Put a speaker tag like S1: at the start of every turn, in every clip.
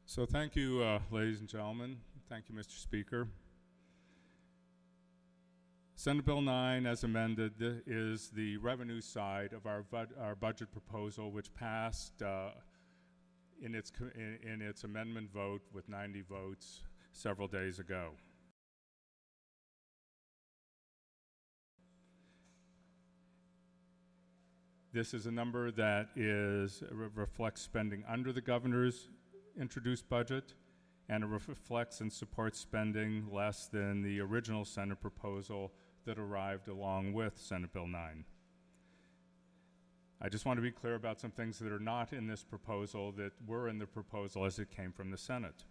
S1: So thank you, ladies and gentlemen. Thank you, Mr. Speaker. Senate Bill 9, as amended, is the revenue side of our budget proposal, which passed in its amendment vote with 90 votes several days ago. This is a number that reflects spending under the governor's introduced budget, and it reflects and supports spending less than the original Senate proposal that arrived along with Senate Bill 9. I just want to be clear about some things that are not in this proposal that were in the proposal as it came from the Senate.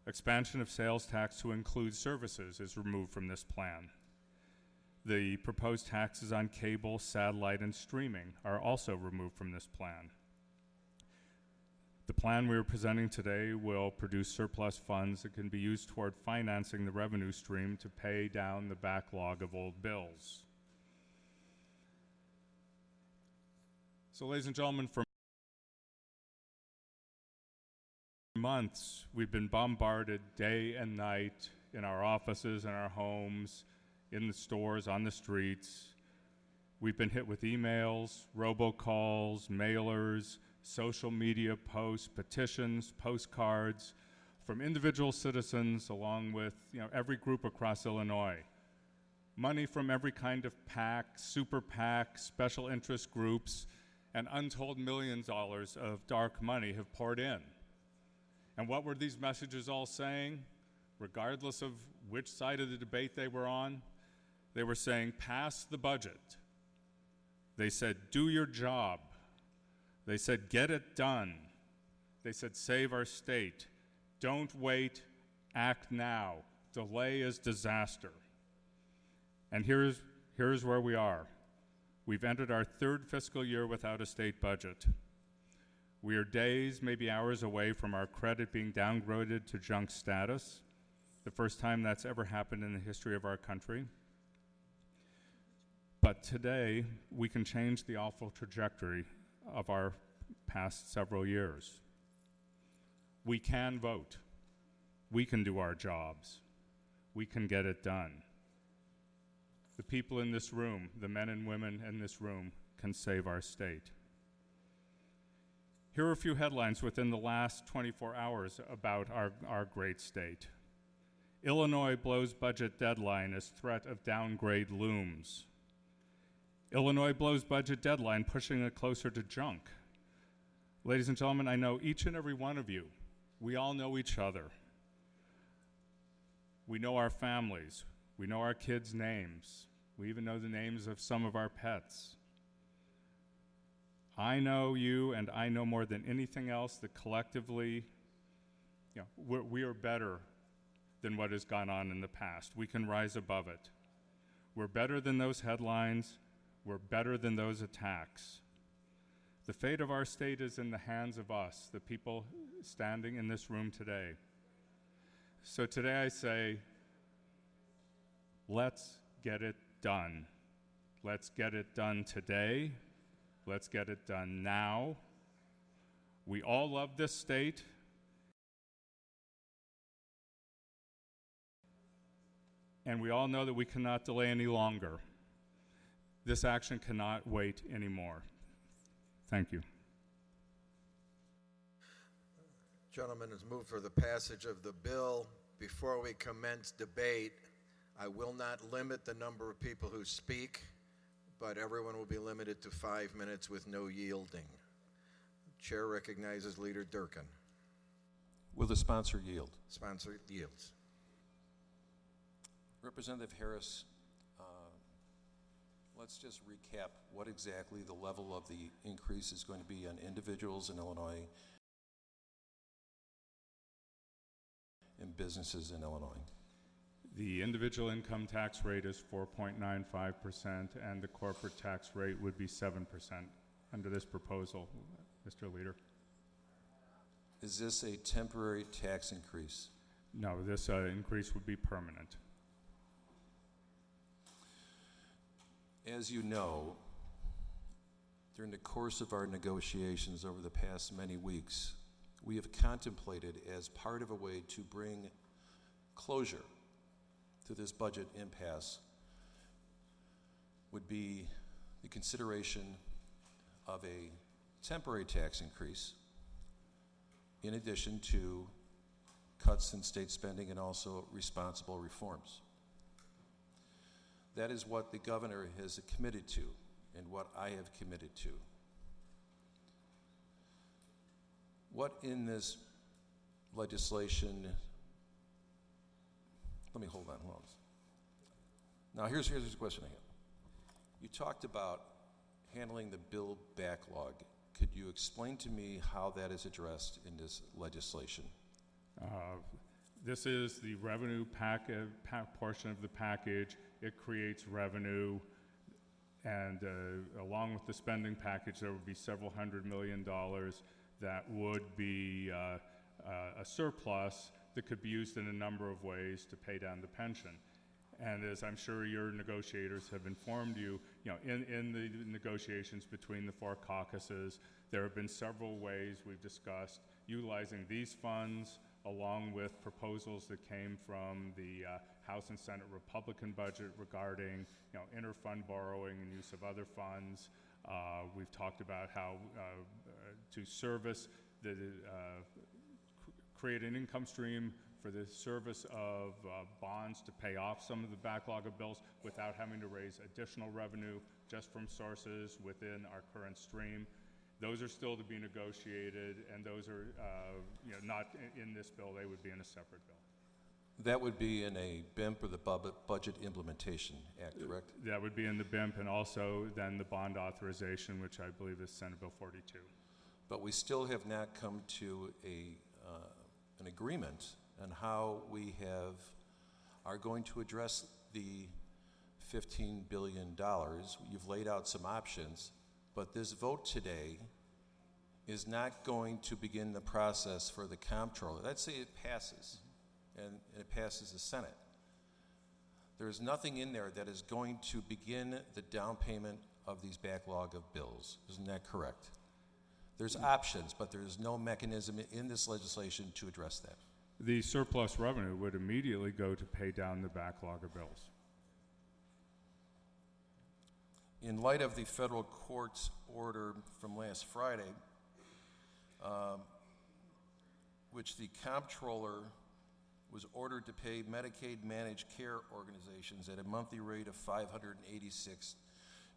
S1: Expansion of sales tax to include services is removed from this plan. The proposed taxes on cable, satellite, and streaming are also removed from this plan. The plan we are presenting today will produce surplus funds that can be used toward financing the revenue stream to pay down the backlog of old bills. So, ladies and gentlemen, for months, we've been bombarded day and night in our offices, in our homes, in the stores, on the streets. We've been hit with emails, robocalls, mailers, social media posts, petitions, postcards from individual citizens along with every group across Illinois. Money from every kind of PAC, super PAC, special interest groups, and untold millions of dollars of dark money have poured in. And what were these messages all saying? Regardless of which side of the debate they were on, they were saying, pass the budget. They said, do your job. They said, get it done. They said, save our state. Don't wait, act now. Delay is disaster. And here's where we are. We've entered our third fiscal year without a state budget. We are days, maybe hours away from our credit being downgraded to junk status, the first time that's ever happened in the history of our country. But today, we can change the awful trajectory of our past several years. We can vote. We can do our jobs. We can get it done. The people in this room, the men and women in this room, can save our state. Here are a few headlines within the last 24 hours about our great state. Illinois blows budget deadline as threat of downgrade looms. Illinois blows budget deadline, pushing it closer to junk. Ladies and gentlemen, I know each and every one of you. We all know each other. We know our families. We know our kids' names. We even know the names of some of our pets. I know you, and I know more than anything else that collectively, we are better than what has gone on in the past. We can rise above it. We're better than those headlines. We're better than those attacks. The fate of our state is in the hands of us, the people standing in this room today. So today I say, let's get it done. Let's get it done today. Let's get it done now. We all love this state. And we all know that we cannot delay any longer. This action cannot wait anymore. Thank you.
S2: Gentleman has moved for the passage of the bill. Before we commence debate, I will not limit the number of people who speak, but everyone will be limited to 5 minutes with no yielding. Chair recognizes Leader Durkin.
S3: Will the sponsor yield?
S2: Sponsor yields.
S3: Representative Harris, let's just recap what exactly the level of the increase is going to be on individuals in Illinois and businesses in Illinois.
S1: The individual income tax rate is 4.95%, and the corporate tax rate would be 7% under this proposal, Mr. Leader.
S3: Is this a temporary tax increase?
S1: No, this increase would be permanent.
S3: As you know, during the course of our negotiations over the past many weeks, we have contemplated as part of a way to bring closure to this budget impasse would be the consideration of a temporary tax increase in addition to cuts in state spending and also responsible reforms. That is what the governor has committed to and what I have committed to. What in this legislation, let me hold on. Now here's the question I have. You talked about handling the bill backlog. Could you explain to me how that is addressed in this legislation?
S1: This is the revenue portion of the package. It creates revenue, and along with the spending package, there would be several $100 million that would be a surplus that could be used in a number of ways to pay down the pension. And as I'm sure your negotiators have informed you, in the negotiations between the four caucuses, there have been several ways we've discussed utilizing these funds along with proposals that came from the House and Senate Republican budget regarding inter-fund borrowing and use of other funds. We've talked about how to service create an income stream for the service of bonds to pay off some of the backlog of bills without having to raise additional revenue just from sources within our current stream. Those are still to be negotiated, and those are not in this bill. They would be in a separate bill.
S3: That would be in a BIMP or the Budget Implementation Act, correct?
S1: That would be in the BIMP, and also then the bond authorization, which I believe is Senate Bill 42.
S3: But we still have not come to an agreement on how we are going to address the $15 billion. You've laid out some options, but this vote today is not going to begin the process for the comptroller. Let's say it passes, and it passes the Senate. There's nothing in there that is going to begin the down payment of these backlog of bills. Isn't that correct? There's options, but there's no mechanism in this legislation to address that.
S1: The surplus revenue would immediately go to pay down the backlog of bills.
S3: In light of the federal court's order from last Friday, which the comptroller was ordered to pay Medicaid managed care organizations at a monthly rate of $586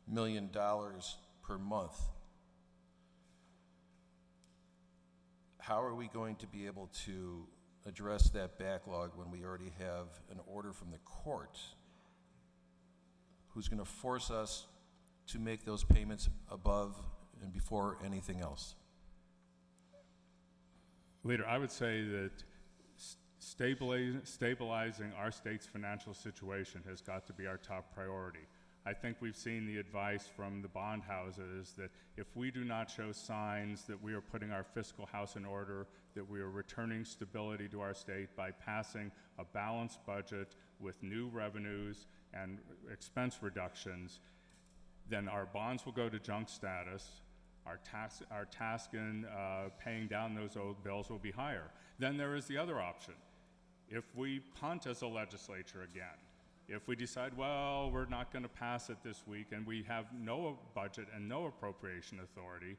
S3: million per month, how are we going to be able to address that backlog when we already have an order from the court who's going to force us to make those payments above and before anything else?
S1: Leader, I would say that stabilizing our state's financial situation has got to be our top priority. I think we've seen the advice from the bond houses that if we do not show signs that we are putting our fiscal house in order, that we are returning stability to our state by passing a balanced budget with new revenues and expense reductions, then our bonds will go to junk status. Our task in paying down those old bills will be higher. Then there is the other option. If we punt as a legislature again, if we decide, well, we're not going to pass it this week and we have no budget and no appropriation authority,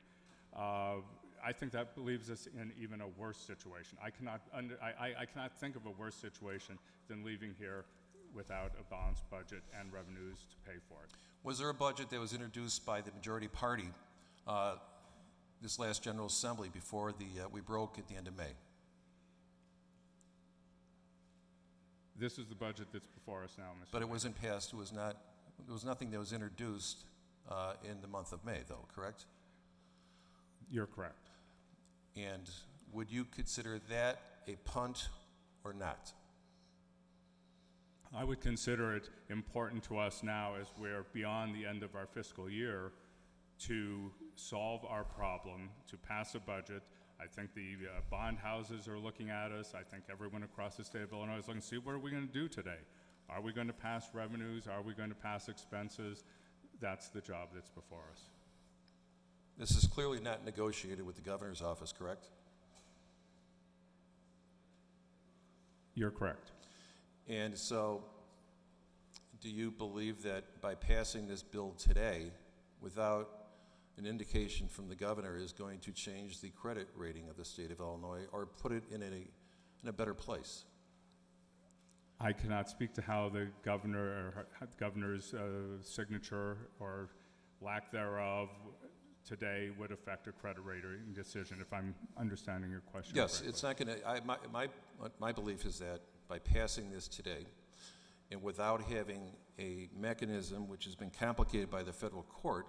S1: I think that leaves us in even a worse situation. I cannot think of a worse situation than leaving here without a balanced budget and revenues to pay for it.
S3: Was there a budget that was introduced by the majority party this last General Assembly before we broke at the end of May?
S1: This is the budget that's before us now, Mr.
S3: But it wasn't passed. There was nothing that was introduced in the month of May, though, correct?
S1: You're correct.
S3: And would you consider that a punt or not?
S1: I would consider it important to us now as we're beyond the end of our fiscal year to solve our problem, to pass a budget. I think the bond houses are looking at us. I think everyone across the state of Illinois is looking to see what are we going to do today. Are we going to pass revenues? Are we going to pass expenses? That's the job that's before us.
S3: This is clearly not negotiated with the governor's office, correct?
S1: You're correct.
S3: And so, do you believe that by passing this bill today, without an indication from the governor, is going to change the credit rating of the state of Illinois or put it in a better place?
S1: I cannot speak to how the governor or the governor's signature or lack thereof today would affect a credit rating decision, if I'm understanding your question
S3: Yes,
S1: correctly.
S3: it's not going to, my belief is that by passing this today, and without having a mechanism which has been complicated by the federal court,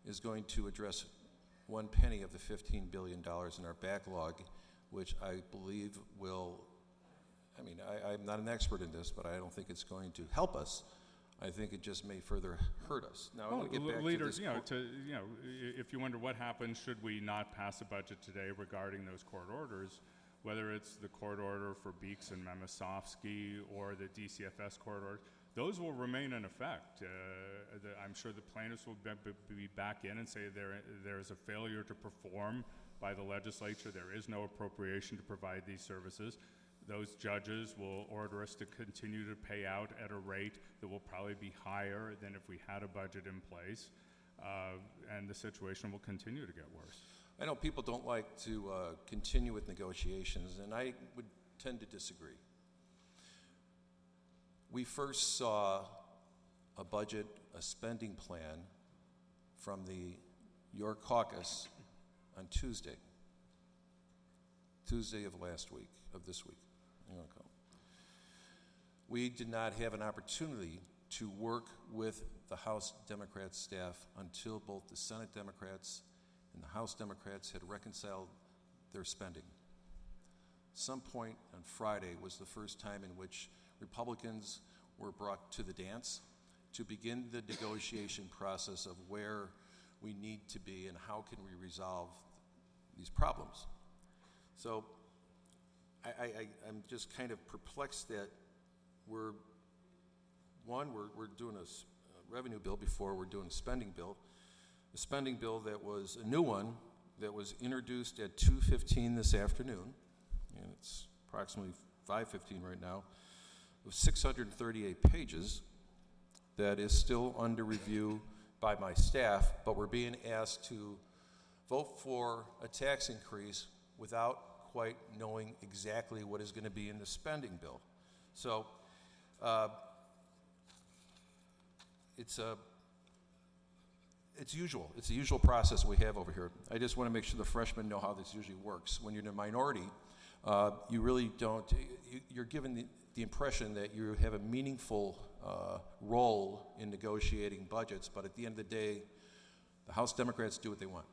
S3: is going to address 1 penny of the $15 billion in our backlog, which I believe will, I mean, I'm not an expert in this, but I don't think it's going to help us. I think it just may further hurt us. Now, I want to get back
S1: leaders,
S3: to this.
S1: if you wonder what happens should we not pass a budget today regarding those court orders, whether it's the court order for Beeks and Memisofsky or the DCFS court order, those will remain in effect. I'm sure the plaintiffs will be back in and say there is a failure to perform by the legislature. There is no appropriation to provide these services. Those judges will order us to continue to pay out at a rate that will probably be higher than if we had a budget in place, and the situation will continue to get worse.
S3: I know people don't like to continue with negotiations, and I would tend to disagree. We first saw a budget, a spending plan from your caucus on Tuesday of this week. We did not have an opportunity to work with the House Democrat staff until both the Senate Democrats and the House Democrats had reconciled their spending. Some point on Friday was the first time in which Republicans were brought to the dance to begin the negotiation process of where we need to be and how can we resolve these problems. So I'm just kind of perplexed that we're doing a revenue bill before we're doing a spending bill. A spending bill that was a new one that was introduced at 2:15 this afternoon, and it's approximately 5:15 right now, with 638 pages that is still under review by my staff, but we're being asked to vote for a tax increase without quite knowing exactly what is going to be in the spending bill. So it's usual. It's the usual process we have over here. I just want to make sure the freshmen know how this usually works. When you're in a minority, you really don't, you're given the impression that you have a meaningful role in negotiating budgets, but at the end of the day, the House Democrats do what they want.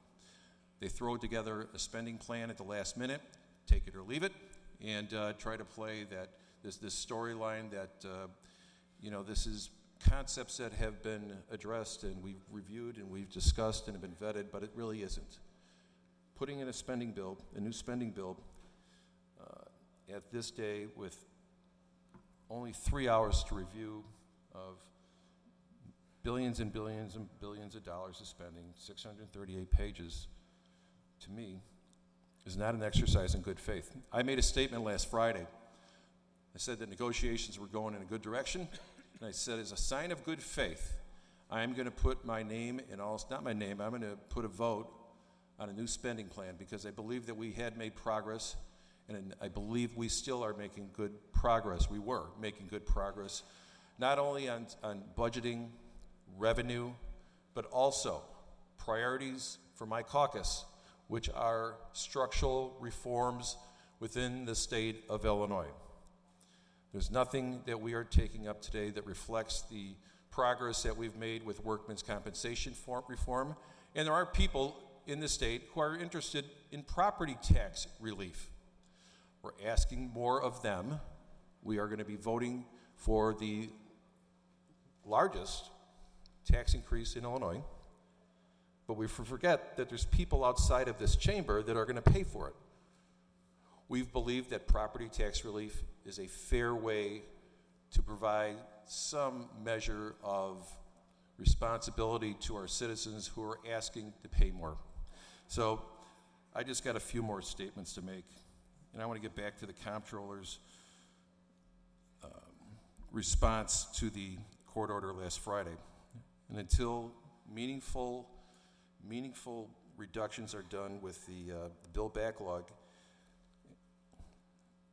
S3: They throw together a spending plan at the last minute, take it or leave it, and try to play that this storyline that this is concepts that have been addressed and we've reviewed and we've discussed and have been vetted, but it really isn't. Putting in a spending bill, a new spending bill, at this day with only 3 hours to review of billions and billions and billions of dollars of spending, 638 pages, to me, is not an exercise in good faith. I made a statement last Friday. I said that negotiations were going in a good direction, and I said, as a sign of good faith, I am going to put my name in all, not my name, I'm going to put a vote on a new spending plan because I believe that we had made progress, and I believe we still are making good progress. We were making good progress, not only on budgeting, revenue, but also priorities for my caucus, which are structural reforms within the state of Illinois. There's nothing that we are taking up today that reflects the progress that we've made with workmen's compensation reform, and there are people in the state who are interested in property tax relief. We're asking more of them. We are going to be voting for the largest tax increase in Illinois, but we forget that there's people outside of this chamber that are going to pay for it. We've believed that property tax relief is a fair way to provide some measure of responsibility to our citizens who are asking to pay more. So I just got a few more statements to make, and I want to get back to the comptroller's response to the court order last Friday. And until meaningful reductions are done with the bill backlog,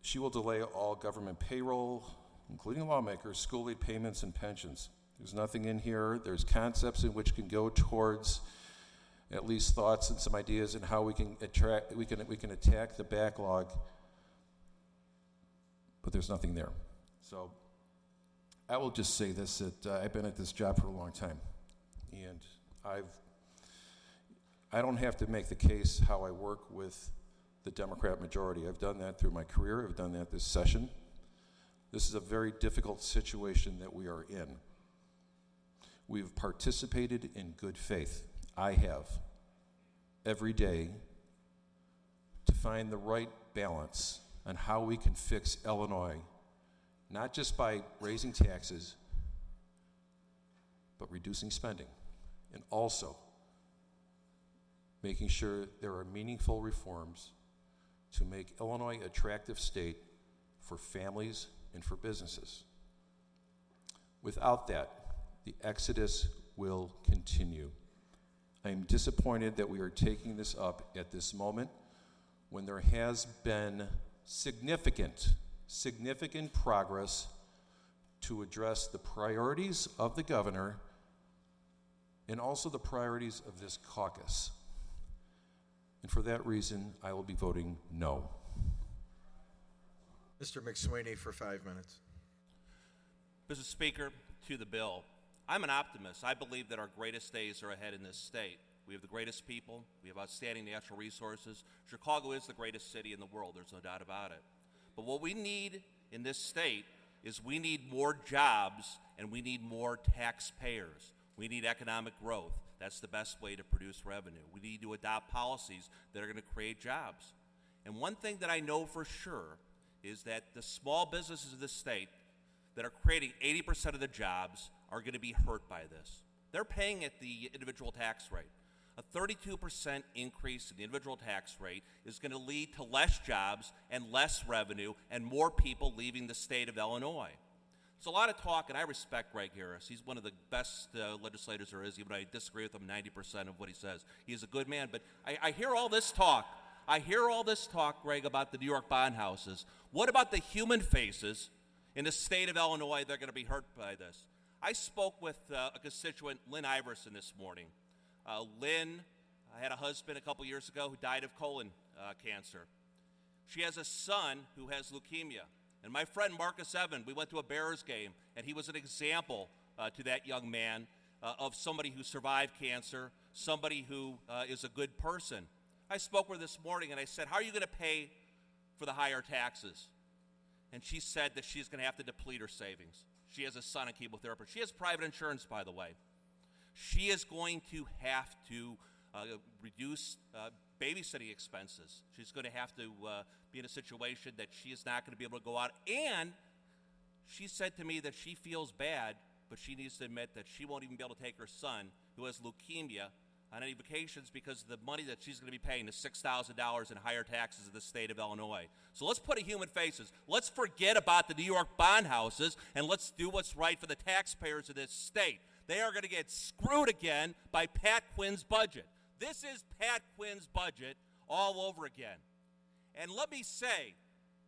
S3: she will delay all government payroll, including lawmakers, school aid payments, and pensions. There's nothing in here. There's concepts in which can go towards at least thoughts and some ideas in how we can attack the backlog, but there's nothing there. So I will just say this, that I've been at this job for a long time, and I don't have to make the case how I work with the Democrat majority. I've done that through my career. I've done that this session. This is a very difficult situation that we are in. We've participated in good faith. I have, every day, to find the right balance on how we can fix Illinois, not just by raising taxes, but reducing spending, and also making sure there are meaningful reforms to make Illinois an attractive state for families and for businesses. Without that, the exodus will continue. I am disappointed that we are taking this up at this moment when there has been significant progress to address the priorities of the governor and also the priorities of this caucus. And for that reason, I will be voting no.
S2: Mr. McSweeney for 5 minutes.
S4: Mr. Speaker, to the bill. I'm an optimist. I believe that our greatest days are ahead in this state. We have the greatest people. We have outstanding natural resources. Chicago is the greatest city in the world. There's no doubt about it. But what we need in this state is we need more jobs and we need more taxpayers. We need economic growth. That's the best way to produce revenue. We need to adopt policies that are going to create jobs. And one thing that I know for sure is that the small businesses of this state that are creating 80% of the jobs are going to be hurt by this. They're paying at the individual tax rate. A 32% increase in the individual tax rate is going to lead to less jobs and less revenue and more people leaving the state of Illinois. There's a lot of talk, and I respect Greg Harris. He's one of the best legislators there is, even though I disagree with him 90% of what he says. He's a good man, but I hear all this talk. I hear all this talk, Greg, about the New York bond houses. What about the human faces in the state of Illinois that are going to be hurt by this? I spoke with a constituent, Lynn Iverson, this morning. Lynn had a husband a couple years ago who died of colon cancer. She has a son who has leukemia. And my friend Marcus Evan, we went to a Bears game, and he was an example to that young man of somebody who survived cancer, somebody who is a good person. I spoke with her this morning, and I said, how are you going to pay for the higher taxes? And she said that she's going to have to deplete her savings. She has a son in chemotherapy. She has private insurance, by the way. She is going to have to reduce babysitting expenses. She's going to have to be in a situation that she is not going to be able to go out. And she said to me that she feels bad, but she needs to admit that she won't even be able to take her son, who has leukemia, on any vacations because the money that she's going to be paying is $6,000 in higher taxes in the state of Illinois. So let's put a human faces. Let's forget about the New York bond houses, and let's do what's right for the taxpayers of this state. They are going to get screwed again by Pat Quinn's budget. This is Pat Quinn's budget all over again. And let me say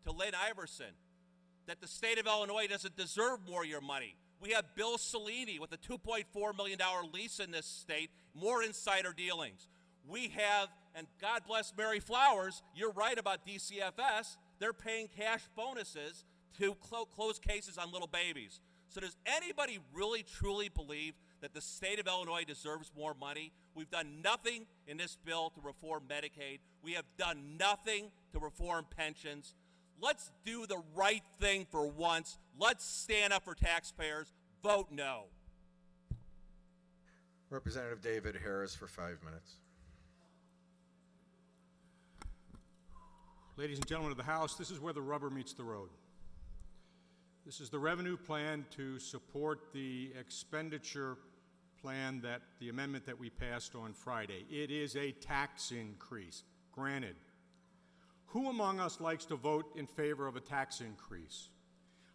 S4: to Lynn Iverson that the state of Illinois doesn't deserve more of your money. We have Bill Cellini with a $2.4 million lease in this state, more insider dealings. We have, and God bless Mary Flowers, you're right about DCFS, they're paying cash bonuses to close cases on little babies. So does anybody really, truly believe that the state of Illinois deserves more money? We've done nothing in this bill to reform Medicaid. We have done nothing to reform pensions. Let's do the right thing for once. Let's stand up for taxpayers. Vote no.
S2: Representative David Harris for 5 minutes.
S5: Ladies and gentlemen of the House, this is where the rubber meets the road. This is the revenue plan to support the expenditure plan, that the amendment that we passed on Friday. It is a tax increase, granted. Who among us likes to vote in favor of a tax increase?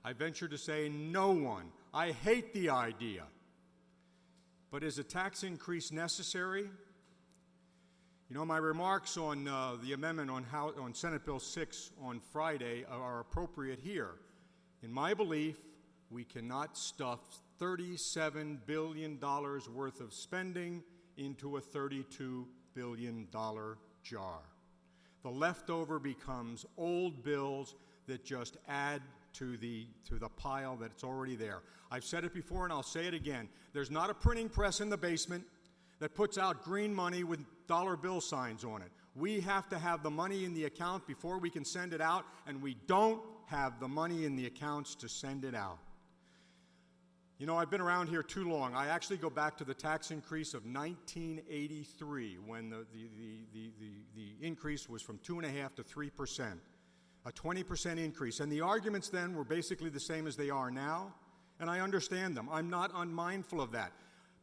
S5: I venture to say no one. I hate the idea. But is a tax increase necessary? You know, my remarks on the amendment on Senate Bill 6 on Friday are appropriate here. In my belief, we cannot stuff $37 billion worth of spending into a $32 billion jar. The leftover becomes old bills that just add to the pile that's already there. I've said it before and I'll say it again. There's not a printing press in the basement that puts out green money with dollar bill signs on it. We have to have the money in the account before we can send it out, and we don't have the money in the accounts to send it out. You know, I've been around here too long. I actually go back to the tax increase of 1983 when the increase was from 2.5% to 3%, a 20% increase. And the arguments then were basically the same as they are now, and I understand them. I'm not unmindful of that.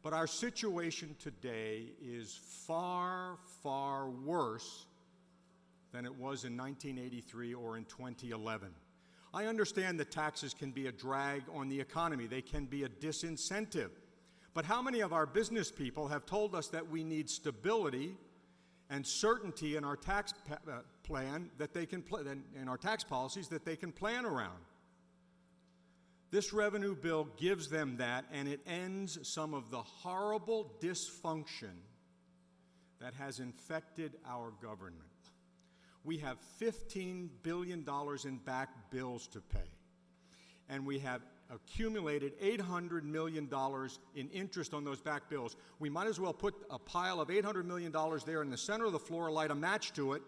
S5: But our situation today is far, far worse than it was in 1983 or in 2011. I understand that taxes can be a drag on the economy. They can be a disincentive. But how many of our business people have told us that we need stability and certainty in our tax plan that they can in our tax policies that they can plan around? This revenue bill gives them that, and it ends some of the horrible dysfunction that has infected our government. We have $15 billion in back bills to pay, and we have accumulated $800 million in interest on those back bills. We might as well put a pile of $800 million there in the center of the floor, light a match to it,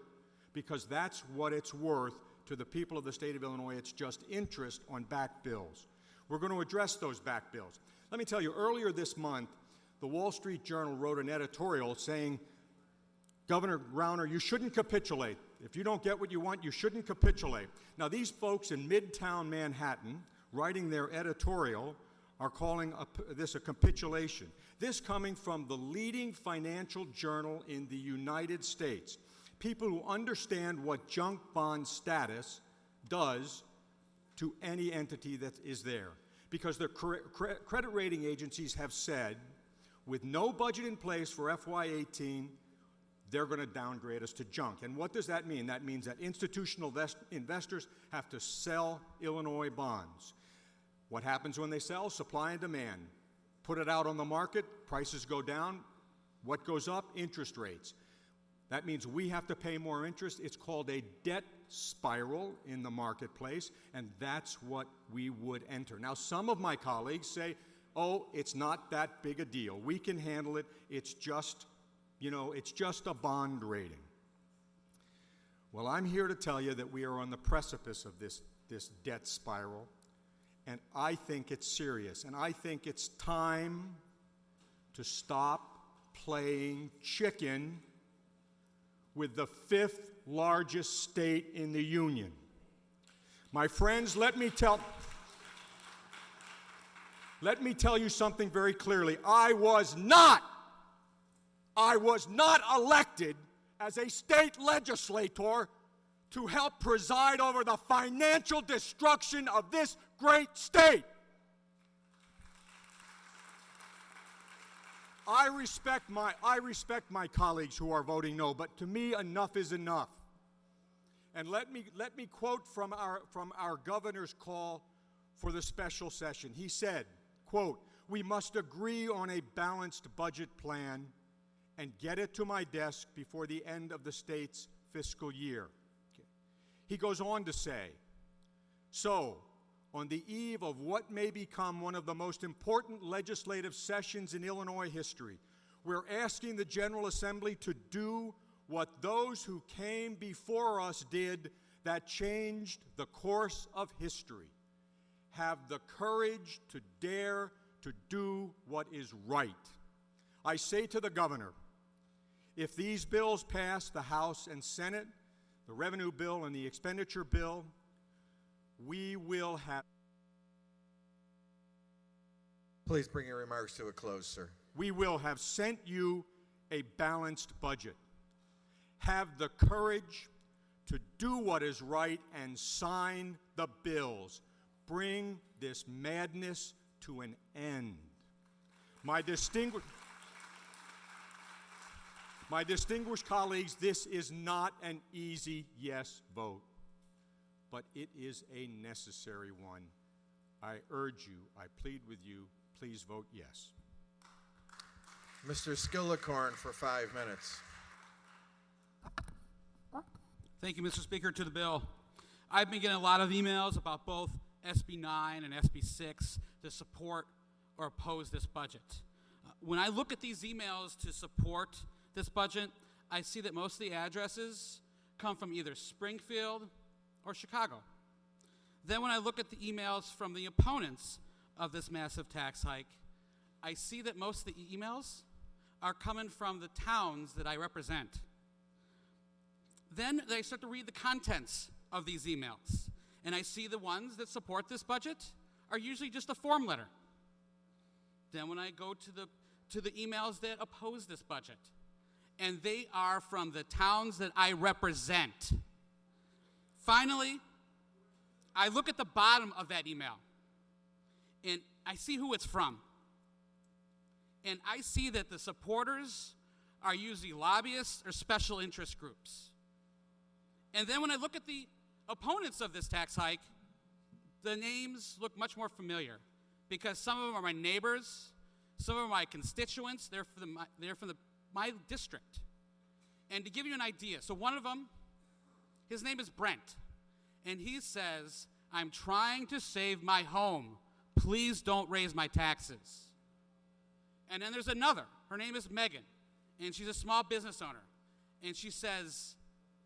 S5: because that's what it's worth to the people of the state of Illinois. It's just interest on back bills. We're going to address those back bills. Let me tell you, earlier this month, the Wall Street Journal wrote an editorial saying, Governor Rauner, you shouldn't capitulate. If you don't get what you want, you shouldn't capitulate. Now, these folks in Midtown Manhattan, writing their editorial, are calling this a capitulation. This coming from the leading financial journal in the United States. People who understand what junk bond status does to any entity that is there. Because their credit rating agencies have said, with no budget in place for FY18, they're going to downgrade us to junk. And what does that mean? That means that institutional investors have to sell Illinois bonds. What happens when they sell? Supply and demand. Put it out on the market, prices go down. What goes up? Interest rates. That means we have to pay more interest. It's called a debt spiral in the marketplace, and that's what we would enter. Now, some of my colleagues say, oh, it's not that big a deal. We can handle it. It's just, it's just a bond rating. Well, I'm here to tell you that we are on the precipice of this debt spiral, and I think it's serious. And I think it's time to stop playing chicken with the fifth largest state in the Union. My friends, let me tell you something very clearly. I was not elected as a state legislator to help preside over the financial destruction of this great state. I respect my colleagues who are voting no, but to me, enough is enough. And let me quote from our governor's call for the special session. He said, quote, "We must agree on a balanced budget plan and get it to my desk before the end of the state's fiscal year." Okay. He goes on to say, "So, on the eve of what may become one of the most important legislative sessions in Illinois history, we're asking the General Assembly to do what those who came before us did that changed the course of history. Have the courage to dare to do what is right. I say to the governor, if these bills pass the House and Senate, the revenue bill and the expenditure bill, we will have...
S2: Please bring your remarks to a close, sir.
S5: We will have sent you a balanced budget. Have the courage to do what is right and sign the bills. bring this madness to an end. My distinguished colleagues, this is not an easy yes vote, but it is a necessary one. I urge you, I plead with you, please vote yes.
S2: Mr. Skillicorn for 5 minutes.
S6: Thank you, Mr. Speaker. To the bill. I've been getting a lot of emails about both SB 9 and SB 6 to support or oppose this budget. When I look at these emails to support this budget, I see that most of the addresses come from either Springfield or Chicago. Then when I look at the emails from the opponents of this massive tax hike, I see that most of the emails are coming from the towns that I represent. Then I start to read the contents of these emails, and I see the ones that support this budget are usually just a form letter. Then when I go to the emails that oppose this budget, and they are from the towns that I represent. Finally, I look at the bottom of that email, and I see who it's from. And I see that the supporters are usually lobbyists or special interest groups. And then when I look at the opponents of this tax hike, the names look much more familiar because some of them are my neighbors, some of them are my constituents, they're from my district. And to give you an idea, so one of them, his name is Brent, and he says, I'm trying to save my home. Please don't raise my taxes. And then there's another. Her name is Megan, and she's a small business owner. And she says,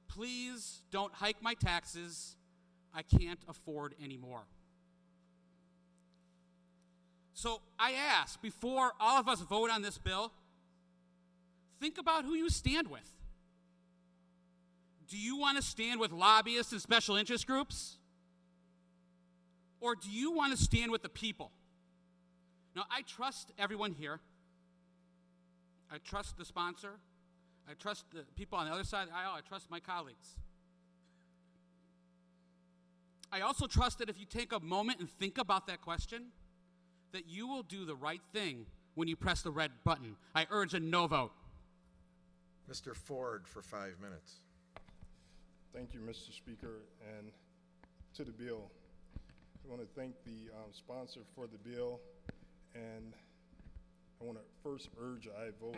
S6: please don't hike my taxes. I can't afford anymore. So I ask, before all of us vote on this bill, think about who you stand with. Do you want to stand with lobbyists and special interest groups? Or do you want to stand with the people? Now, I trust everyone here. I trust the sponsor. I trust the people on the other side of the aisle. I trust my colleagues. I also trust that if you take a moment and think about that question, that you will do the right thing when you press the red button. I urge a no vote.
S2: Mr. Ford for 5 minutes.
S7: Thank you, Mr. Speaker, and to the bill. I want to thank the sponsor for the bill, and I want to first urge I vote.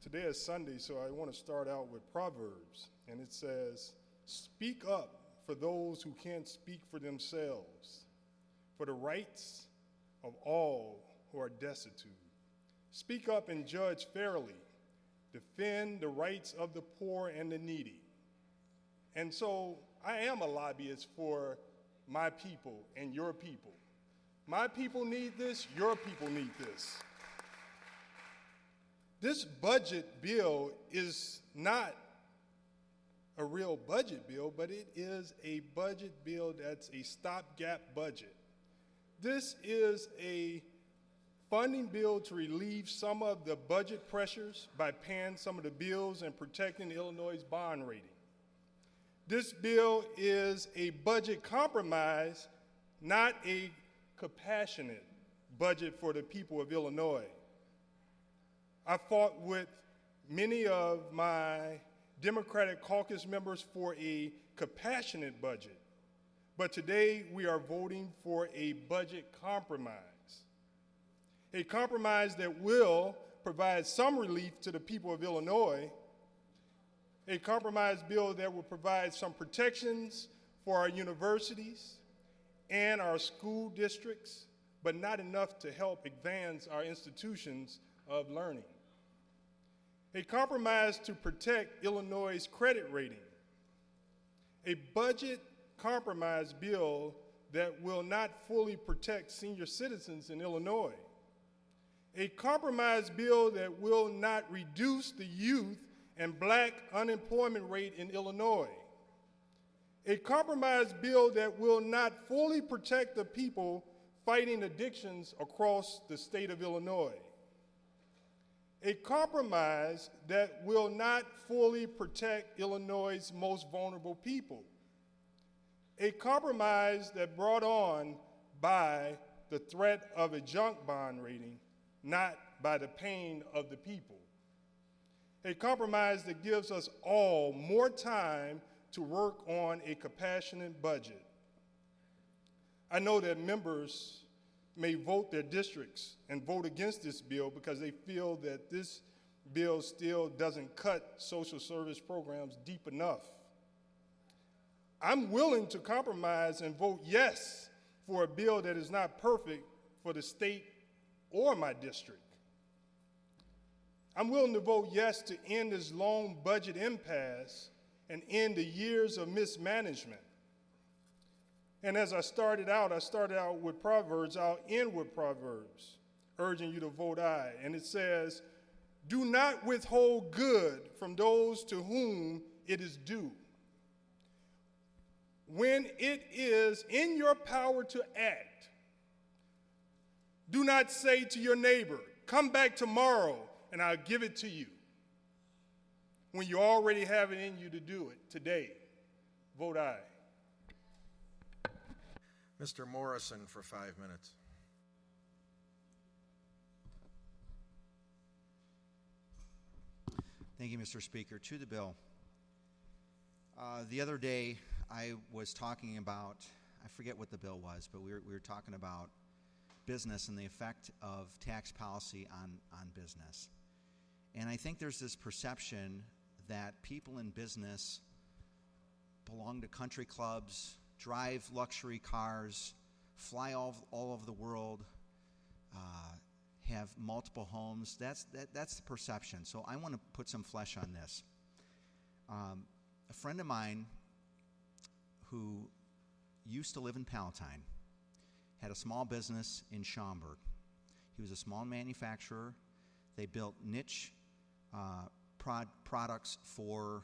S7: Today is Sunday, so I want to start out with Proverbs, and it says, speak up for those who can't speak for themselves, for the rights of all who are destitute. Speak up and judge fairly. Defend the rights of the poor and the needy. And so I am a lobbyist for my people and your people. My people need this, your people need this. This budget bill is not a real budget bill, but it is a budget bill that's a stopgap budget. This is a funding bill to relieve some of the budget pressures by paying some of the bills and protecting Illinois' bond rating. This bill is a budget compromise, not a compassionate budget for the people of Illinois. I fought with many of my Democratic caucus members for a compassionate budget, but today we are voting for a budget compromise. A compromise that will provide some relief to the people of Illinois, a compromise bill that will provide some protections for our universities and our school districts, but not enough to help advance our institutions of learning. A compromise to protect Illinois' credit rating. A budget compromise bill that will not fully protect senior citizens in Illinois. A compromise bill that will not reduce the youth and black unemployment rate in Illinois. A compromise bill that will not fully protect the people fighting addictions across the state of Illinois. A compromise that will not fully protect Illinois' most vulnerable people. a compromise that brought on by the threat of a junk bond rating, not by the pain of the people. A compromise that gives us all more time to work on a compassionate budget. I know that members may vote their districts and vote against this bill because they feel that this bill still doesn't cut social service programs deep enough. I'm willing to compromise and vote yes for a bill that is not perfect for the state or my district. I'm willing to vote yes to end this long budget impasse and end the years of mismanagement. And as I started out with Proverbs. I'll end with Proverbs, urging you to vote aye. And it says, "Do not withhold good from those to whom it is due. When it is in your power to act, do not say to your neighbor, 'Come back tomorrow and I'll give it to you,' when you already have it in you to do it today." Vote aye.
S2: Mr. Morrison for 5 minutes.
S8: Thank you, Mr. Speaker. To the bill. The other day, I was talking about, I forget what the bill was, but we were talking about business and the effect of tax policy on business. And I think there's this perception that people in business belong to country clubs, drive luxury cars, fly all over the world, have multiple homes. That's the perception. So I want to put some flesh on this. A friend of mine who used to live in Palatine had a small business in Schaumburg. He was a small manufacturer. They built niche products for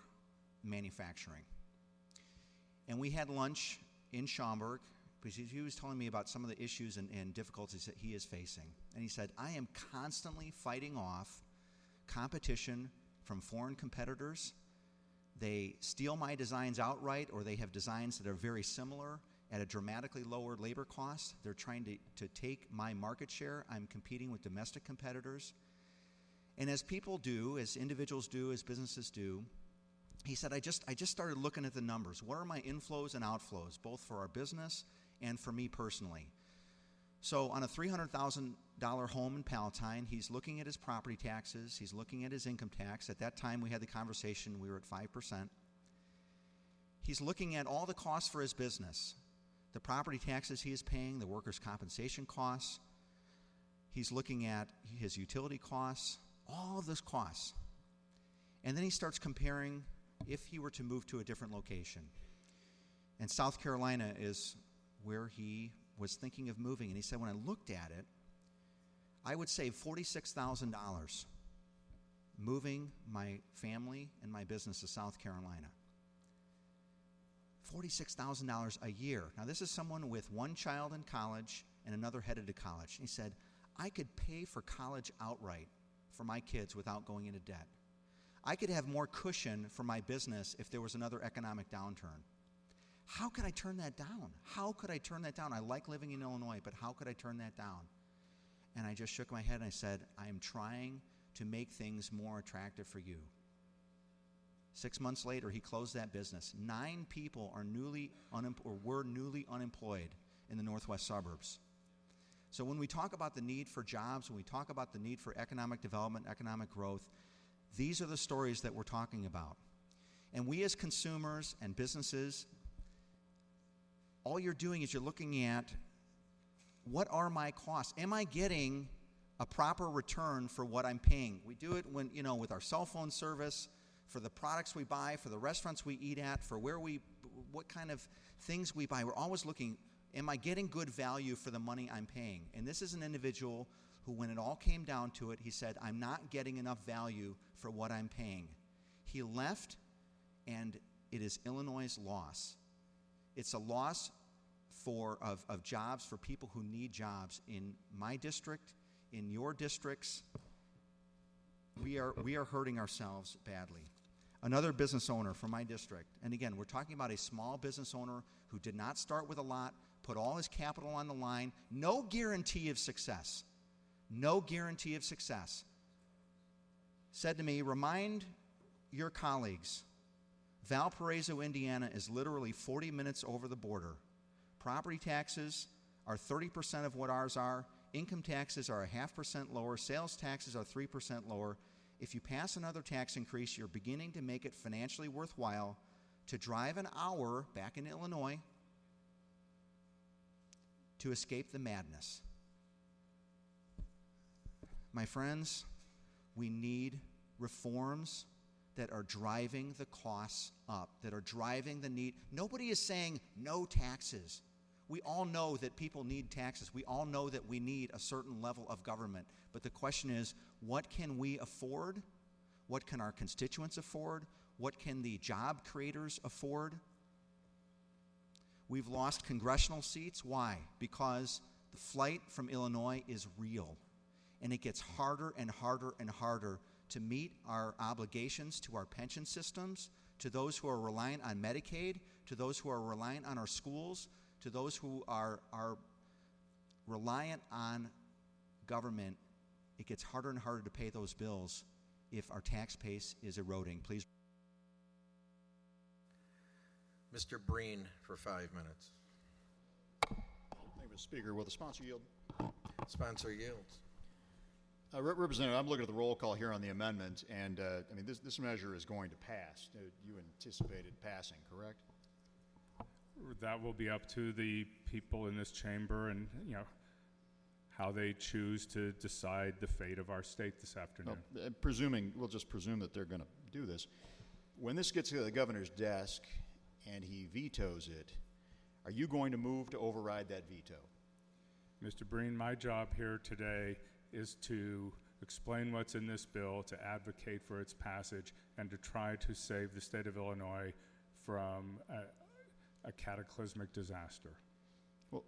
S8: manufacturing. And we had lunch in Schaumburg because he was telling me about some of the issues and difficulties that he is facing. And he said, "I am constantly fighting off competition from foreign competitors. They steal my designs outright, or they have designs that are very similar at a dramatically lower labor cost. They're trying to take my market share. I'm competing with domestic competitors." And as people do, as individuals do, as businesses do, he said, I just started looking at the numbers. What are my inflows and outflows, both for our business and for me personally? So on a $300,000 home in Palatine, he's looking at his property taxes. He's looking at his income tax. At that time, we had the conversation. We were at 5%. He's looking at all the costs for his business, the property taxes he is paying, the workers' compensation costs. He's looking at his utility costs, all of those costs. And then he starts comparing if he were to move to a different location. And South Carolina is where he was thinking of moving. And he said, when I looked at it, I would save $46,000 moving my family and my business to South Carolina. $46,000 a year. Now, this is someone with one child in college and another headed to college. And he said, I could pay for college outright for my kids without going into debt. I could have more cushion for my business if there was another economic downturn. How could I turn that down? How could I turn that down? I like living in Illinois, but how could I turn that down? And I just shook my head and I said, I am trying to make things more attractive for you. 6 months later, he closed that business. 9 people are were newly unemployed in the northwest suburbs. So when we talk about the need for jobs, when we talk about the need for economic development, economic growth, these are the stories that we're talking about. And we as consumers and businesses, all you're doing is you're looking at, what are my costs? Am I getting a proper return for what I'm paying? We do it when, with our cell phone service, for the products we buy, for the restaurants we eat at, for what kind of things we buy. We're always looking, am I getting good value for the money I'm paying? And this is an individual who, when it all came down to it, he said, I'm not getting enough value for what I'm paying. He left, and it is Illinois' loss. It's a loss of jobs for people who need jobs in my district, in your districts. We are hurting ourselves badly. Another business owner from my district, and again, we're talking about a small business owner who did not start with a lot, put all his capital on the line, no guarantee of success. No guarantee of success. Said to me, remind your colleagues, Valparaiso, Indiana is literally 40 minutes over the border. Property taxes are 30% of what ours are. Income taxes are 0.5% lower. Sales taxes are 3% lower. If you pass another tax increase, you're beginning to make it financially worthwhile to drive an hour back in Illinois to escape the madness. My friends, we need reforms that are driving the costs up, that are driving the need. Nobody is saying no taxes. We all know that people need taxes. We all know that we need a certain level of government. But the question is, what can we afford? What can our constituents afford? What can the job creators afford? We've lost congressional seats. Why? Because the flight from Illinois is real. And it gets harder and harder and harder to meet our obligations to our pension systems, to those who are reliant on Medicaid, to those who are reliant on our schools, to those who are reliant on government. It gets harder and harder to pay those bills if our tax base is eroding. Please.
S2: Mr. Breen for 5 minutes.
S9: Thank you, Mr. Speaker. Will the sponsor yield?
S2: Sponsor yields.
S9: Representative, I'm looking at the roll call here on the amendment, and I mean this measure is going to pass. You anticipated passing, correct?
S1: That will be up to the people in this chamber, and how they choose to decide the fate of our state this afternoon.
S9: We'll just presume that they're going to do this. When this gets to the governor's desk and he vetoes it, are you going to move to override that veto?
S1: Mr. Breen, my job here today is to explain what's in this bill, to advocate for its passage, and to try to save the state of Illinois from a cataclysmic disaster.
S9: Well,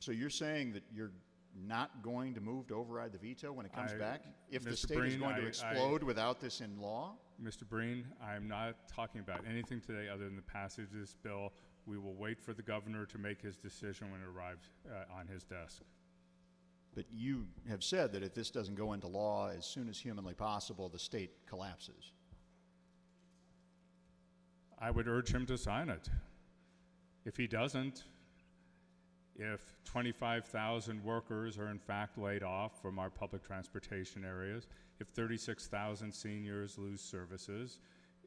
S9: so you're saying that you're not going to move to override the veto when it comes back? If the state is going to explode without this in law?
S1: Mr. Breen, I'm not talking about anything today other than the passage of this bill. We will wait for the governor to make his decision when it arrives on his desk.
S9: But you have said that if this doesn't go into law as soon as humanly possible, the state collapses.
S1: I would urge him to sign it. If he doesn't, if 25,000 workers are in fact laid off from our public transportation areas, if 36,000 seniors lose services,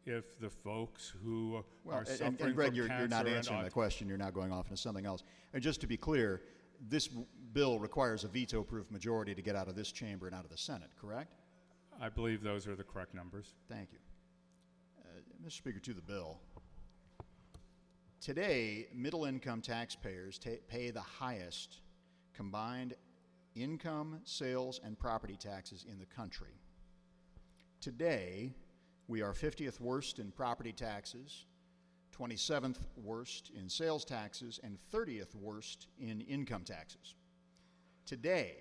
S1: if the folks who are suffering
S9: and Greg,
S1: from
S9: you're
S1: cancer
S9: not answering the question. You're now going off into something else. And just to be clear, this bill requires a veto-proof majority to get out of this chamber and out of the Senate, correct?
S1: I believe those are the correct numbers.
S9: Thank you. Mr. Speaker, to the bill. Today, middle-income taxpayers pay the highest combined income, sales, and property taxes in the country. Today, we are 50th worst in property taxes, 27th worst in sales taxes, and 30th worst in income taxes. Today,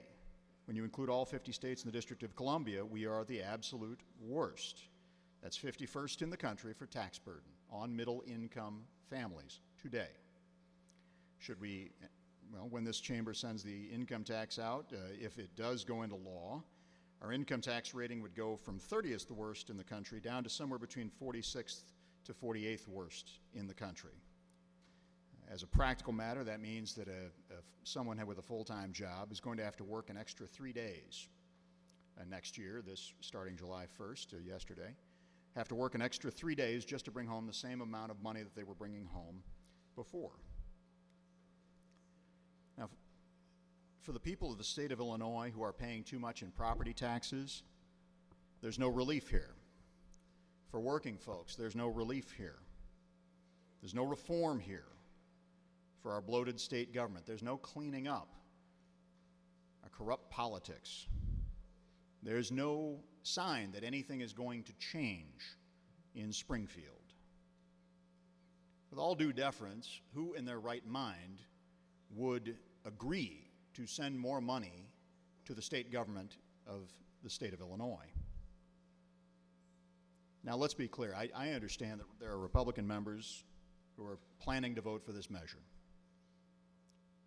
S9: when you include all 50 states and the District of Columbia, we are the absolute worst. That's 51st in the country for tax burden on middle-income families today. Should we, when this chamber sends the income tax out, if it does go into law, our income tax rating would go from 30th worst in the country down to somewhere between 46th to 48th worst in the country. As a practical matter, that means that someone with a full-time job is going to have to work an extra 3 days next year, this starting July 1st, yesterday, have to work an extra 3 days just to bring home the same amount of money that they were bringing home before. Now, for the people of the state of Illinois who are paying too much in property taxes, there's no relief here. For working folks, there's no relief here. There's no reform here. For our bloated state government, there's no cleaning up our corrupt politics. There's no sign that anything is going to change in Springfield. With all due deference, who in their right mind would agree to send more money to the state government of the state of Illinois? Now, let's be clear. I understand that there are Republican members who are planning to vote for this measure.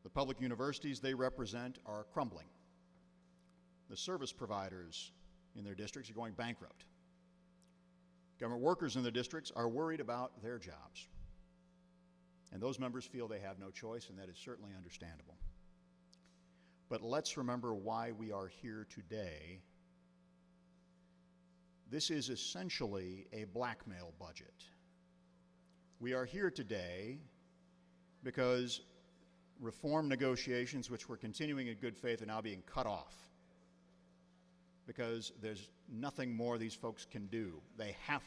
S9: The public universities they represent are crumbling. The service providers in their districts are going bankrupt. Government workers in their districts are worried about their jobs. And those members feel they have no choice, and that is certainly understandable. But let's remember why we are here today. This is essentially a blackmail budget. We are here today because reform negotiations, which were continuing in good faith, are now being cut off because there's nothing more these folks can do. They have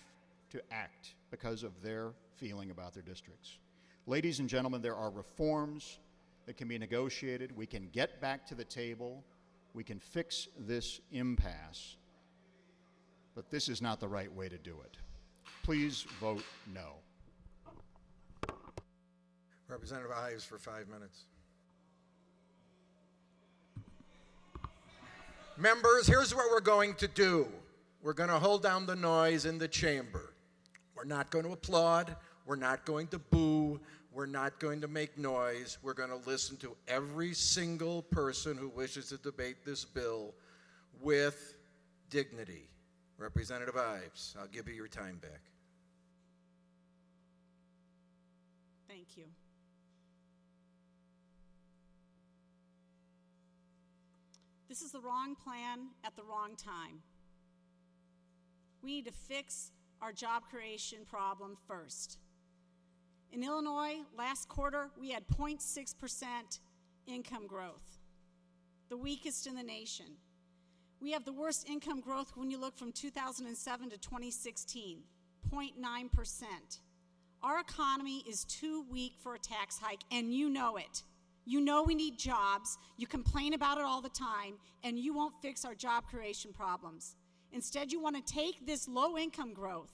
S9: to act because of their feeling about their districts. Ladies and gentlemen, there are reforms that can be negotiated. We can get back to the table. We can fix this impasse. But this is not the right way to do it. Please vote no.
S2: Representative Ives for 5 minutes. Members, here's what we're going to do. We're going to hold down the noise in the chamber. We're not going to applaud. We're not going to boo. We're not going to make noise. We're going to listen to every single person who wishes to debate this bill with dignity. Representative Ives, I'll give you your time back.
S10: Thank you. This is the wrong plan at the wrong time. We need to fix our job creation problem first. In Illinois, last quarter, we had 0.6% income growth, the weakest in the nation. We have the worst income growth when you look from 2007 to 2016, 0.9%. Our economy is too weak for a tax hike, and you know it. You know we need jobs, you complain about it all the time, and you won't fix our job creation problems. Instead, you want to take this low income growth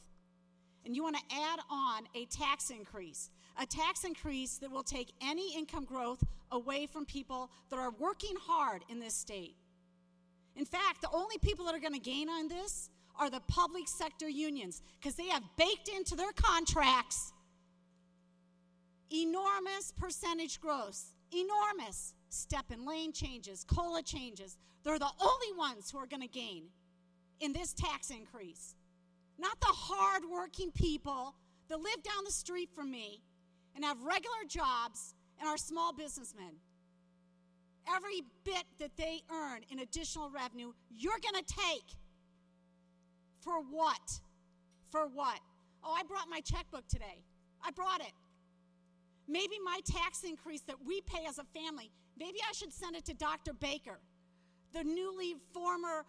S10: and you want to add on a tax increase that will take any income growth away from people that are working hard in this state. In fact, the only people that are going to gain on this are the public sector unions, because they have baked into their contracts enormous percentage growth, enormous step and lane changes, COLA changes. They're the only ones who are going to gain in this tax increase. Not the hard-working people that live down the street from me and have regular jobs and are small businessmen. Every bit that they earn in additional revenue, you're going to take. For what? For what? Oh, I brought my checkbook today. I brought it. Maybe my tax increase that we pay as a family, maybe I should send it to Dr. Baker, the newly former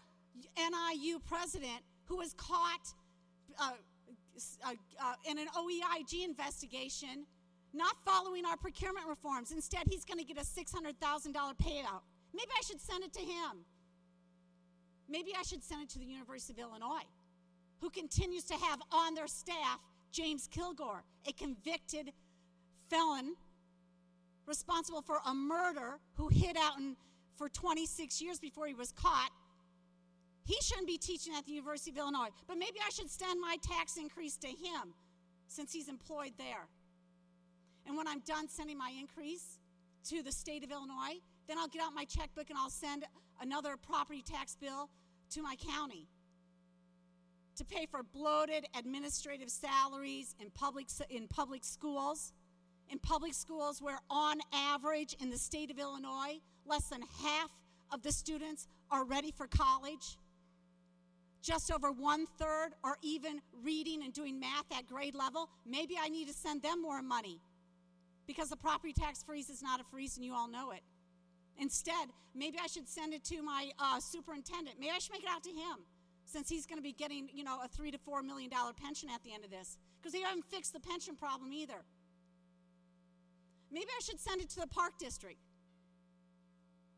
S10: NIU president who was caught in an OEIG investigation not following our procurement reforms. Instead, he's going to get a $600,000 payout. Maybe I should send it to him. Maybe I should send it to the University of Illinois, who continues to have on their staff James Kilgore, a convicted felon responsible for a murder who hid out for 26 years before he was caught. He shouldn't be teaching at the University of Illinois, but maybe I should send my tax increase to him since he's employed there. And when I'm done sending my increase to the state of Illinois, then I'll get out my checkbook and I'll send another property tax bill to my county to pay for bloated administrative salaries in public schools. In public schools where on average in the state of Illinois, less than half of the students are ready for college. Just over 1/3 are even reading and doing math at grade level. Maybe I need to send them more money because the property tax freeze is not a freeze and you all know it. Instead, maybe I should send it to my superintendent. Maybe I should make it out to him since he's going to be getting, a $3 to $4 million pension at the end of this because they haven't fixed the pension problem either. Maybe I should send it to the Park District.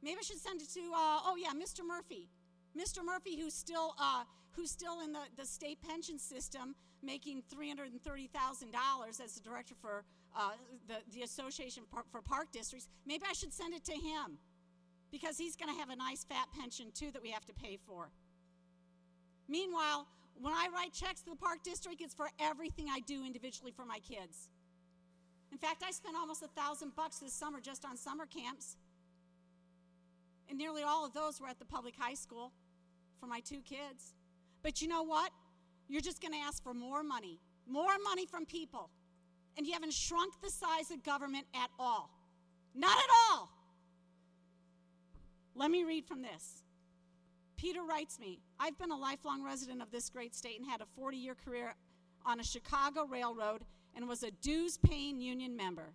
S10: Maybe I should send it to, Mr. Murphy. Mr. Murphy, who's still in the state pension system, making $330,000 as the director for the Association for Park Districts. Maybe I should send it to him because he's going to have a nice fat pension, too, that we have to pay for. Meanwhile, When I write checks to the Park District, it's for everything I do individually for my kids. In fact, I spent almost $1,000 this summer just on summer camps. And nearly all of those were at the public high school for my 2 kids. But you know what? You're just going to ask for more money from people. And you haven't shrunk the size of government at all. Not at all. Let me read from this. Peter writes me, I've been a lifelong resident of this great state and had a 40-year career on a Chicago railroad and was a dues-paying union member.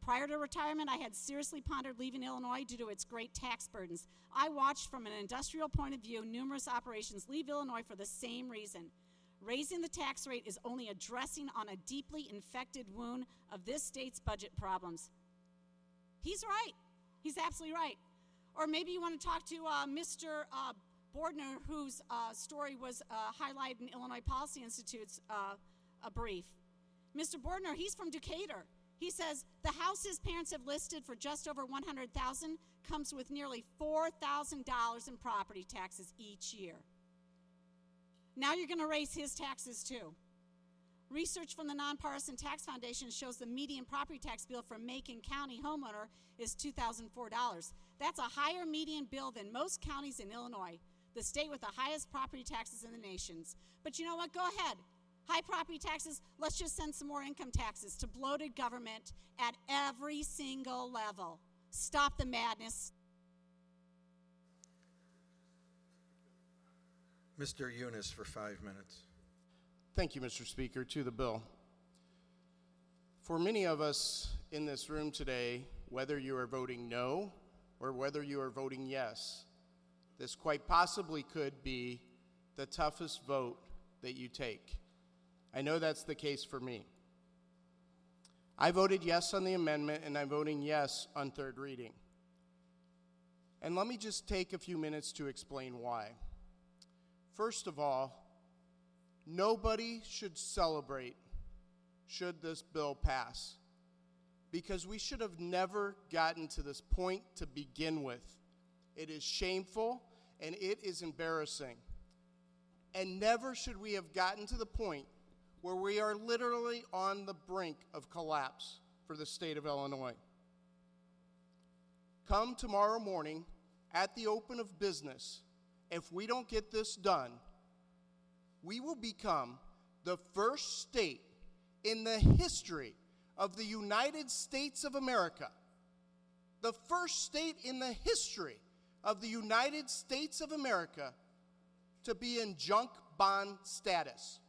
S10: Prior to retirement, I had seriously pondered leaving Illinois due to its great tax burdens. I watched from an industrial point of view numerous operations leave Illinois for the same reason. Raising the tax rate is only a dressing on a deeply infected wound of this state's budget problems. He's right. He's absolutely right. Or maybe you want to talk to Mr. Bordner, whose story was highlighted in Illinois Policy Institute's a brief. Mr. Bordner, he's from Decatur. He says the house his parents have listed for just over $100,000 comes with nearly $4,000 in property taxes each year. Now you're going to raise his taxes too. Research from the Nonpartisan Tax Foundation shows the median property tax bill for Macon County homeowner is $2,004. That's a higher median bill than most counties in Illinois, the state with the highest property taxes in the nation. But you know what? Go ahead. High property taxes, let's just send some more income taxes to bloated government at every single level. Stop the madness.
S2: Mr. Eunice for 5 minutes.
S11: Thank you, Mr. Speaker. To the bill. For many of us in this room today, whether you are voting no or whether you are voting yes, this quite possibly could be the toughest vote that you take. I know that's the case for me. I voted yes on the amendment, and I'm voting yes on third reading. And let me just take a few minutes to explain why. First of all, nobody should celebrate should this bill pass, because we should have never gotten to this point to begin with. It is shameful and it is embarrassing. And never should we have gotten to the point where we are literally on the brink of collapse for the state of Illinois. Come tomorrow morning at the open of business, if we don't get this done, we will become the first state in the history of the United States of America, the first state in the history of the United States of America to be in junk bond status.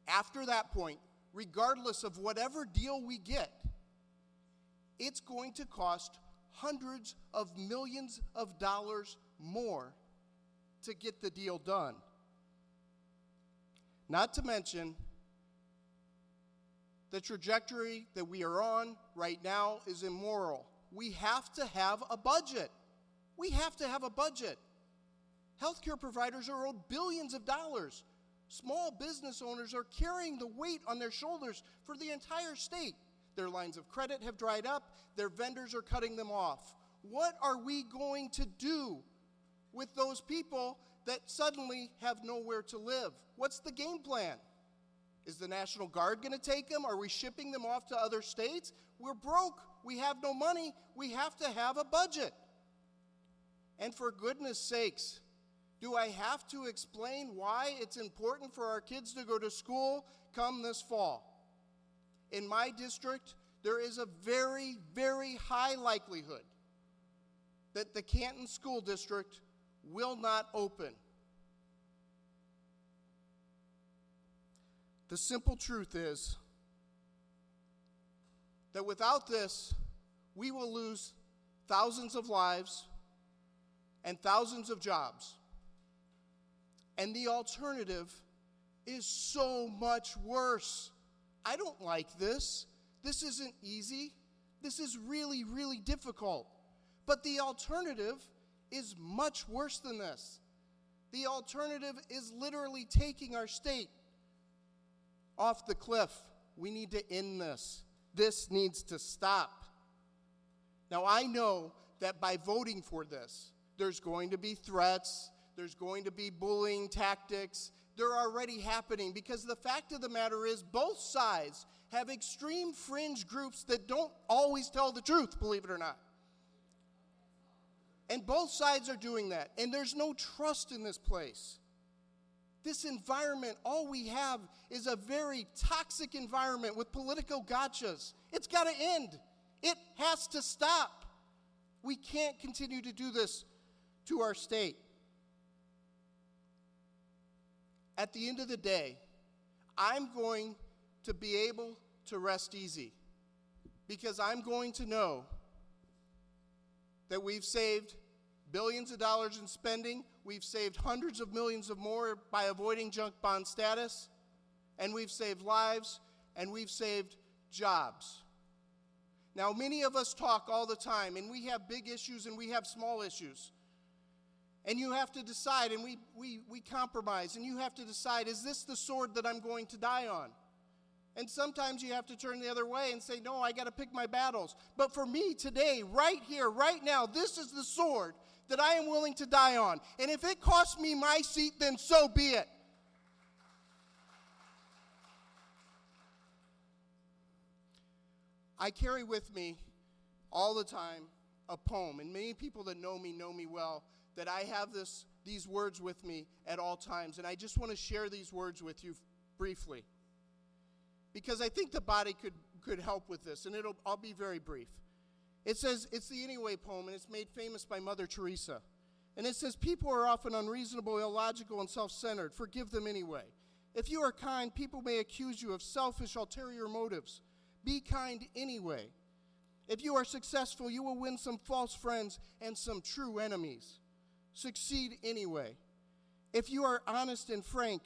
S11: After that point, regardless of whatever deal we get, it's going to cost hundreds of millions of dollars more to get the deal done. Not to mention, the trajectory that we are on right now is immoral. We have to have a budget. We have to have a budget. Healthcare providers are owed billions of dollars. Small business owners are carrying the weight on their shoulders for the entire state. Their lines of credit have dried up. Their vendors are cutting them off. What are we going to do with those people that suddenly have nowhere to live? What's the game plan? Is the National Guard going to take them? Are we shipping them off to other states? We're broke. We have no money. We have to have a budget. And for goodness sakes, do I have to explain why it's important for our kids to go to school come this fall? In my district, there is a very, very high likelihood that the Canton School District will not open. The simple truth is that without this, we will lose thousands of lives and thousands of jobs. And the alternative is so much worse. I don't like this. This isn't easy. This is really, really difficult. But the alternative is much worse than this. The alternative is literally taking our state off the cliff. We need to end this. This needs to stop. Now, I know that by voting for this, there's going to be threats, there's going to be bullying tactics, they're already happening, because the fact of the matter is both sides have extreme fringe groups that don't always tell the truth, believe it or not. And both sides are doing that, and there's no trust in this place. This environment, all we have is a very toxic environment with political gotchas. It's got to end. It has to stop. We can't continue to do this to our state. At the end of the day, I'm going to be able to rest easy, because I'm going to know that we've saved billions of dollars in spending, we've saved hundreds of millions of more by avoiding junk bond status, and we've saved lives, and we've saved jobs. Now, many of us talk all the time, and we have big issues and we have small issues. And you have to decide, and we compromise, and you have to decide, is this the sword that I'm going to die on? And sometimes you have to turn the other way and say, no, I got to pick my battles. But for me today, right here, right now, this is the sword that I am willing to die on. And if it costs me my seat, then so be it. I carry with me all the time a poem, and many people that know me well, that I have these words with me at all times. And I just want to share these words with you briefly, because I think the body could help with this, and I'll be very brief. It says, it's the Anyway poem, and it's made famous by Mother Teresa. And it says, people are often unreasonable, illogical, and self-centered. Forgive them anyway. If you are kind, people may accuse you of selfish, ulterior motives. Be kind anyway. If you are successful, you will win some false friends and some true enemies. Succeed anyway. If you are honest and frank,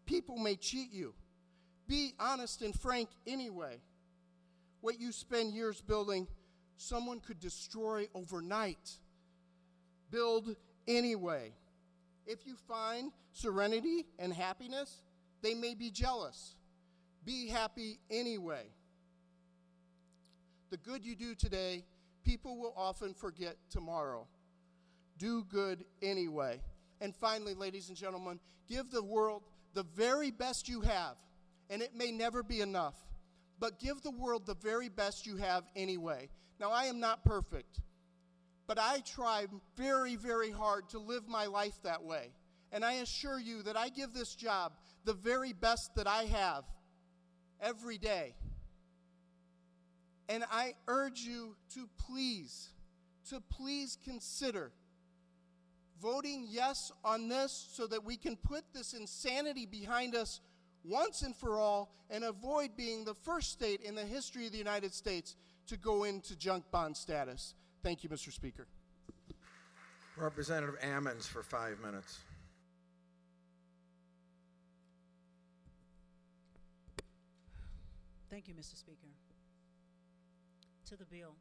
S11: people may cheat you. Be honest and frank anyway. What you spend years building, someone could destroy overnight. Build anyway. If you find serenity and happiness, they may be jealous. Be happy anyway. The good you do today, people will often forget tomorrow. Do good anyway. And finally, ladies and gentlemen, give the world the very best you have. And it may never be enough, but give the world the very best you have anyway. Now, I am not perfect, but I try very, very hard to live my life that way. And I assure you that I give this job the very best that I have every day. And I urge you to please consider voting yes on this, so that we can put this insanity behind us once and for all, and avoid being the first state in the history of the United States to go into junk bond status. Thank you, Mr. Speaker.
S2: Representative Ammons for 5 minutes.
S12: Thank you, Mr. Speaker. To the bill.